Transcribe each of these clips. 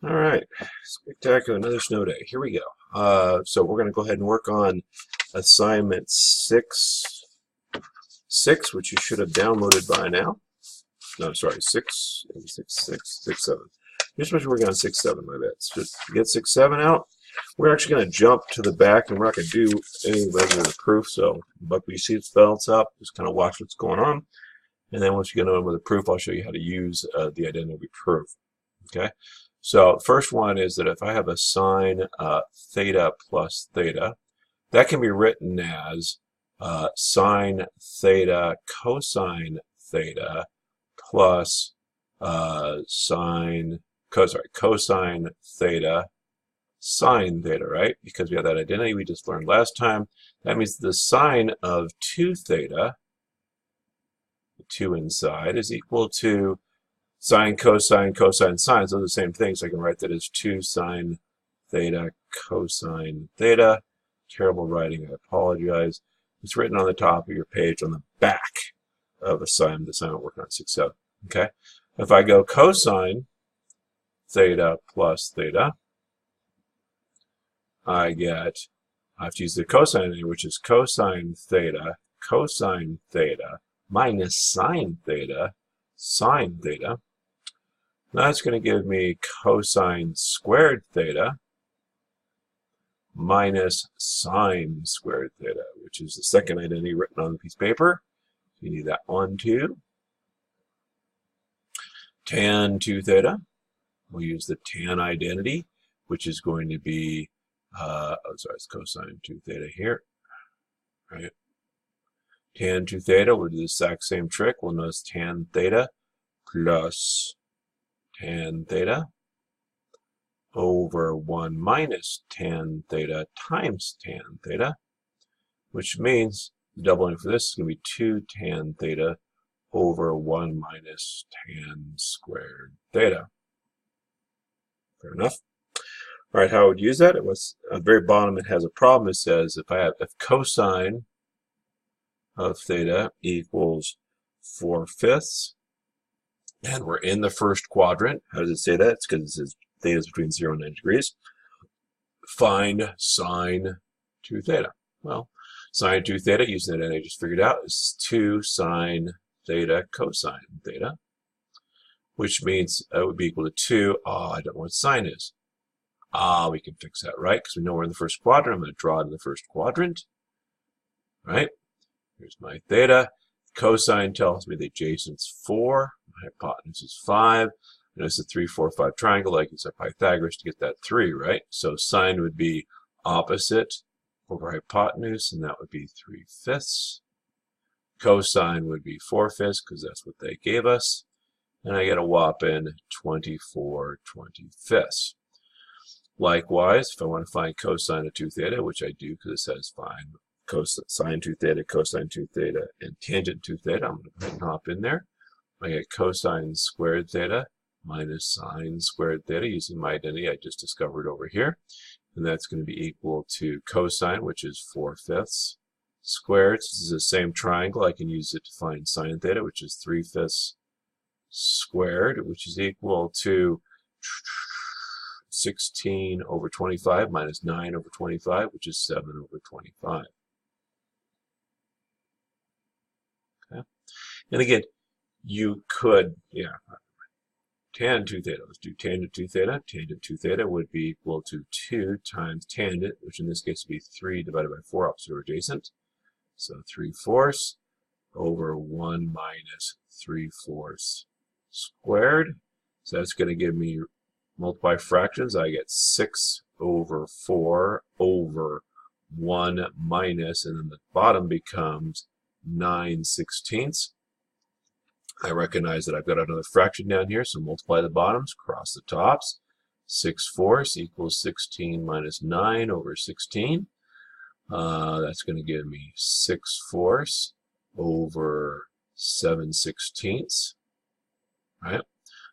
All right, spectacular, another snow day. Here we go. So we're going to go ahead and work on assignment 6, which you should have downloaded by now. No, sorry, 6, 7. You're supposed to be working on 6, 7, my bad. So just get 6, 7 out. We're actually going to jump to the back, and we're not going to do any regular proof, so buckle your seatbelts up, just kind of watch what's going on. And then once you get on with the proof, I'll show you how to use the identity proof. Okay? So first one is that if I have a sine theta plus theta, that can be written as sine theta cosine theta plus cosine theta sine theta, right? Because we have that identity we just learned last time. That means the sine of 2 theta, the 2 inside, is equal to sine, cosine, cosine, sine. So they're the same thing. So I can write that as 2 sine theta cosine theta. Terrible writing, I apologize. It's written on the top of your page on the back of the assignment we're working on 6, 7. Okay? If I go cosine theta plus theta, I have to use the cosine thing, which is cosine theta minus sine theta sine theta. That's going to give me cosine squared theta minus sine squared theta, which is the second identity written on the piece of paper. You need that one too. Tan 2 theta. We'll use the tan identity, which is going to be, it's cosine 2 theta here. Right? Tan 2 theta, we'll do the exact same trick. We'll notice tan theta plus tan theta over 1 minus tan theta times tan theta, which means the doubling for this is going to be 2 tan theta over 1 minus tan squared theta. Fair enough. All right, how I would use that? It was at the very bottom. It has a problem. It says if cosine of theta equals 4/5, and we're in the first quadrant. How does it say that? It's because it says theta is between 0 and 90 degrees. Find sine 2 theta. Well, sine 2 theta, using that I just figured out, is 2 sine theta cosine theta, which means that would be equal to 2. I don't know what sine is. We can fix that, right? Because we know we're in the first quadrant. I'm going to draw it in the first quadrant. Right? Here's my theta. Cosine tells me the adjacent's 4. My hypotenuse is 5. And it's a 3, 4, 5 triangle, like it's a Pythagoras to get that 3, right? So sine would be opposite over hypotenuse, and that would be 3/5. Cosine would be 4/5, because that's what they gave us. And I get a whopping 24/25. Likewise, if I want to find cosine of 2 theta, which I do because it says find sine 2 theta, cosine 2 theta, and tangent 2 theta, I'm going to put and hop in there. I get cosine squared theta minus sine squared theta using my identity I just discovered over here. And that's going to be equal to cosine, which is 4/5 squared. This is the same triangle. I can use it to find sine theta, which is 3/5 squared, which is equal to 16 over 25 minus 9 over 25, which is 7 over 25. Okay. And again, you could, tan 2 theta. Let's do tangent 2 theta. Tangent 2 theta would be equal to 2 times tangent, which in this case would be 3 divided by 4, opposite or adjacent. So 3/4 over 1 minus 3/4 squared. So that's going to give me, multiply fractions, I get 6 over 4 over 1 minus, and then the bottom becomes 9/16. I recognize that I've got another fraction down here, so multiply the bottoms, cross the tops. 6/4 equals 16 minus 9 over 16. That's going to give me 6/4 over 7/16. Right?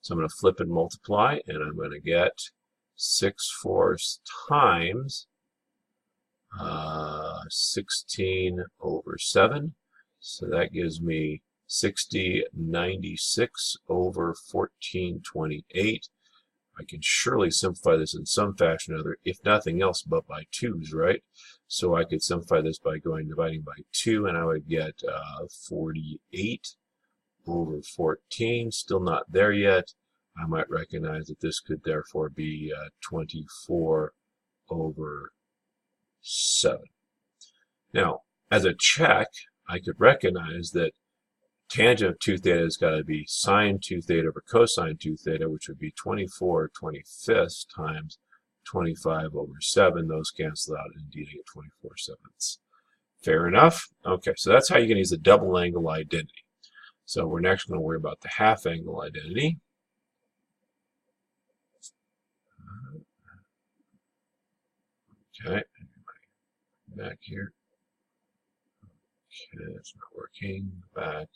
So I'm going to flip and multiply, and I'm going to get 6/4 times 16 over 7. So that gives me 6096 over 1428. I can surely simplify this in some fashion or other, if nothing else but by 2's, right? So I could simplify this by dividing by 2, and I would get 48 over 14. Still not there yet. I might recognize that this could therefore be 24 over 7. Now, as a check, I could recognize that tangent of 2 theta has got to be sine 2 theta over cosine 2 theta, which would be 24 25ths times 25 over 7. Those cancel out, and indeed I get 24 sevenths. Fair enough? Okay, so that's how you can use the double angle identity. So we're next going to worry about the half angle identity. Okay, back here. Okay, it's not working. Back.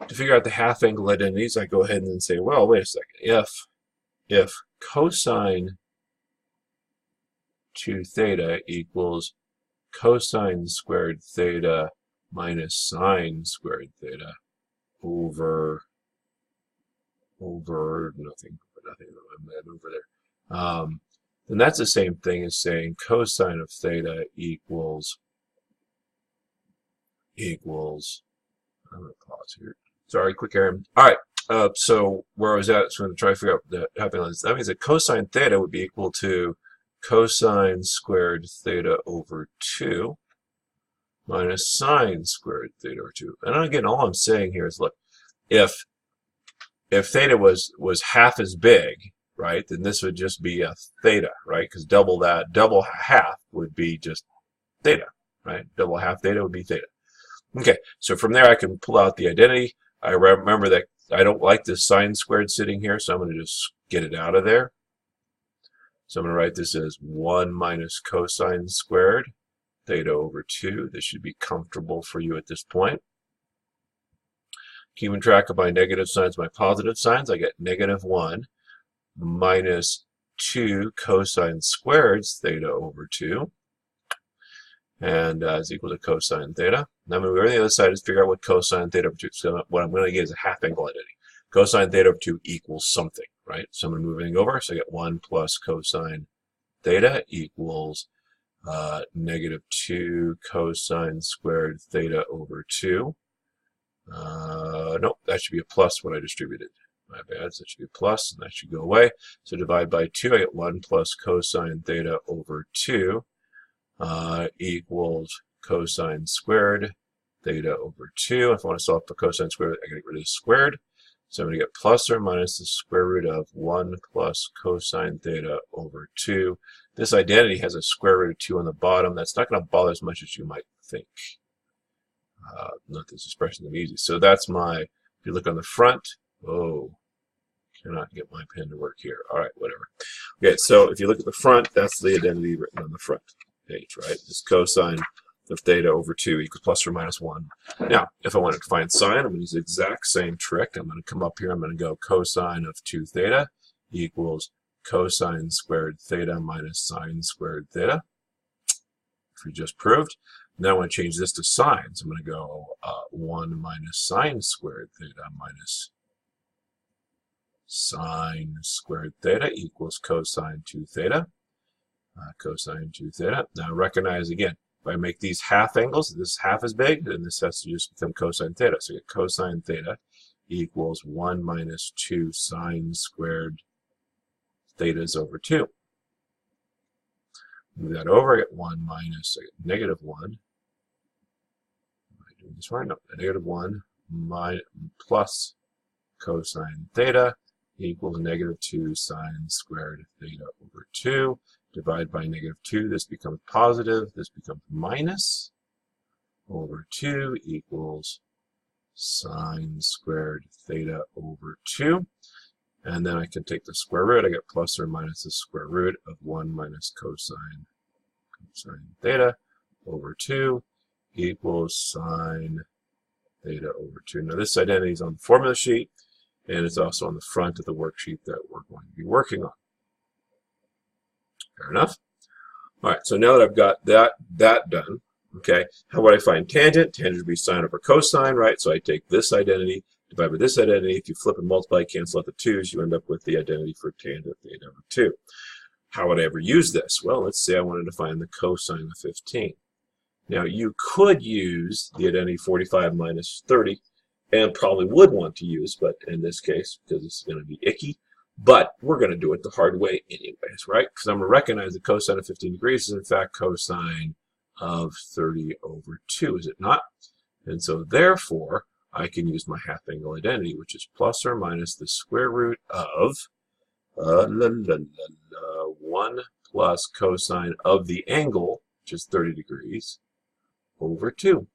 To figure out the half angle identities, I go ahead and say, well, wait a second. If cosine 2 theta equals cosine squared theta minus sine squared theta over nothing over there, then that's the same thing as saying cosine of theta equals I'm going to pause here. Sorry, quick error. All right, so where I was at, so I'm going to try to figure out the half angle. That means that cosine theta would be equal to cosine squared theta over 2 minus sine squared theta over 2. And again, all I'm saying here is, look, if theta was half as big, right, then this would just be a theta, right? Because double half would be just theta, right? Double half theta would be theta. Okay, so from there I can pull out the identity. I remember that I don't like this sine squared sitting here, so I'm going to just get it out of there. So I'm going to write this as 1 minus cosine squared theta over 2. This should be comfortable for you at this point. Keeping track of my negative signs, my positive signs, I get negative 1 minus 2 cosine squared theta over 2. And is equal to cosine theta. Now I'm going to go to the other side is figure out what cosine theta over 2 is. So what I'm going to get is a half angle identity. Cosine theta over 2 equals something, right? So I'm going to move everything over. So I get 1 plus cosine theta equals negative 2 cosine squared theta over 2. No, that should be a plus when I distributed. My bad. So that should be a plus, and that should go away. So divide by 2, I get 1 plus cosine theta over 2 equals cosine squared theta over 2. If I want to solve for cosine squared, I got to get rid of the squared. So I'm going to get plus or minus the square root of 1 plus cosine theta over 2. This identity has a square root of 2 on the bottom. That's not going to bother as much as you might think. Not this expression is easy. So that's my, if you look on the front, oh, cannot get my pen to work here. All right, whatever. Okay, so if you look at the front, that's the identity written on the front page, right? It's cosine of theta over 2 equals plus or minus 1. Now, if I wanted to find sine, I'm going to use the exact same trick. I'm going to come up here. I'm going to go cosine of 2 theta equals cosine squared theta minus sine squared theta, which we just proved. Now I want to change this to sine. So I'm going to go 1 minus sine squared theta minus sine squared theta equals cosine 2 theta. Cosine 2 theta. Now recognize again, if I make these half angles, this half is big, then this has to just become cosine theta. So I get cosine theta equals 1 minus 2 sine squared thetas over 2. Move that over, I get 1 minus, I get negative 1. Am I doing this right? No, negative 1 plus cosine theta equals negative 2 sine squared theta over 2. Divide by negative 2, this becomes positive, this becomes minus, over 2 equals sine squared theta over 2. And then I can take the square root, I get plus or minus the square root of 1 minus cosine theta over 2 equals sine theta over 2. Now this identity is on the formula sheet, and it's also on the front of the worksheet that we're going to be working on. Fair enough? All right, so now that I've got that done, Okay, how would I find tangent? Tangent would be sine over cosine, right? So I take this identity, divide by this identity. If you flip and multiply, cancel out the 2's, you end up with the identity for tangent theta over 2. How would I ever use this? Well, let's say I wanted to find the cosine of 15. Now, you could use the identity 45 minus 30, and probably would want to use, but in this case, because it's going to be icky, but we're going to do it the hard way anyways, right? Because I'm going to recognize the cosine of 15 degrees is in fact cosine of 30 over 2, is it not? And so therefore, I can use my half angle identity, which is plus or minus the square root of 1 plus cosine of the angle, which is 30 degrees, over 2.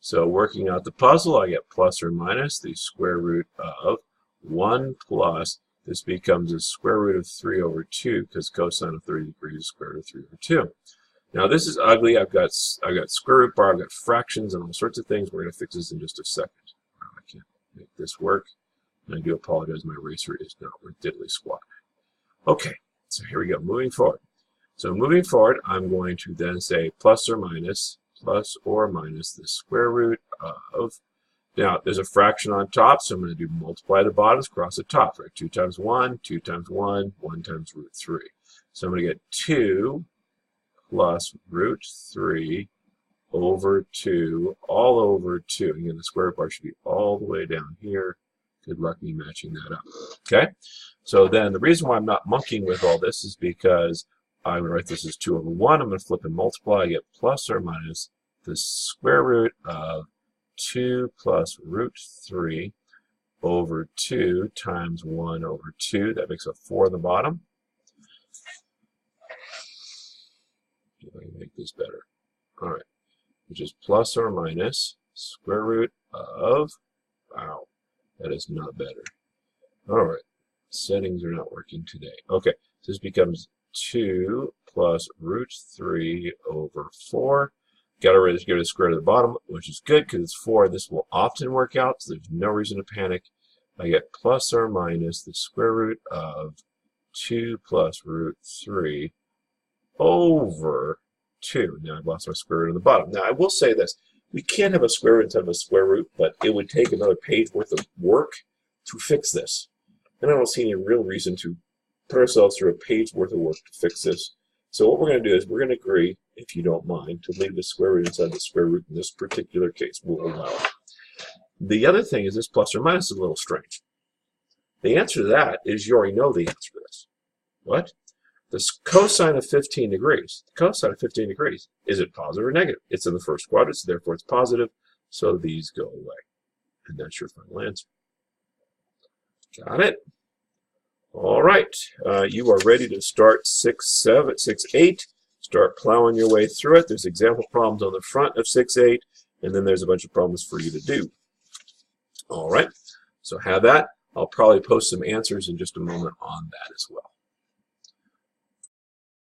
So working out the puzzle, I get plus or minus the square root of 1 plus, this becomes the square root of 3 over 2, because cosine of 30 degrees is square root of 3 over 2. Now this is ugly. I've got square root bar, I've got fractions and all sorts of things. We're going to fix this in just a second. I can't make this work. And I do apologize, my eraser is not worth diddly squat. Okay, so here we go, moving forward. So moving forward, I'm going to then say plus or minus the square root of, now there's a fraction on top, so I'm going to do multiply the bottoms across the top, right? 2 times 1, 2 times 1, 1 times root 3. So I'm going to get 2 plus root 3 over 2, all over 2. Again, the square root bar should be all the way down here. Good luck me matching that up. Okay? So then the reason why I'm not monkeying with all this is because I'm going to write this as 2 over 1. I'm going to flip and multiply. I get plus or minus the square root of 2 plus root 3 over 2 times 1 over 2. That makes a 4 on the bottom. If I can make this better. All right. Which is plus or minus square root of, wow, that is not better. All right. Settings are not working today. Okay. So this becomes 2 plus root 3 over 4. Got to get rid of the square root of the bottom, which is good because it's 4. This will often work out, so there's no reason to panic. I get plus or minus the square root of 2 plus root 3 over 2. Now I've lost my square root on the bottom. Now I will say this. We can have a square root instead of a square root, but it would take another page worth of work to fix this. And I don't see any real reason to put ourselves through a page worth of work to fix this. So what we're going to do is we're going to agree, if you don't mind, to leave the square root inside the square root in this particular case. We'll allow it. The other thing is this plus or minus is a little strange. The answer to that is you already know the answer to this. What? The cosine of 15 degrees. The cosine of 15 degrees, is it positive or negative? It's in the first quadrant, so therefore it's positive. So these go away. And that's your final answer. Got it? All right. You are ready to start 6-8. Start plowing your way through it. There's example problems on the front of 6-8, and then there's a bunch of problems for you to do. All right. So have that. I'll probably post some answers in just a moment on that as well.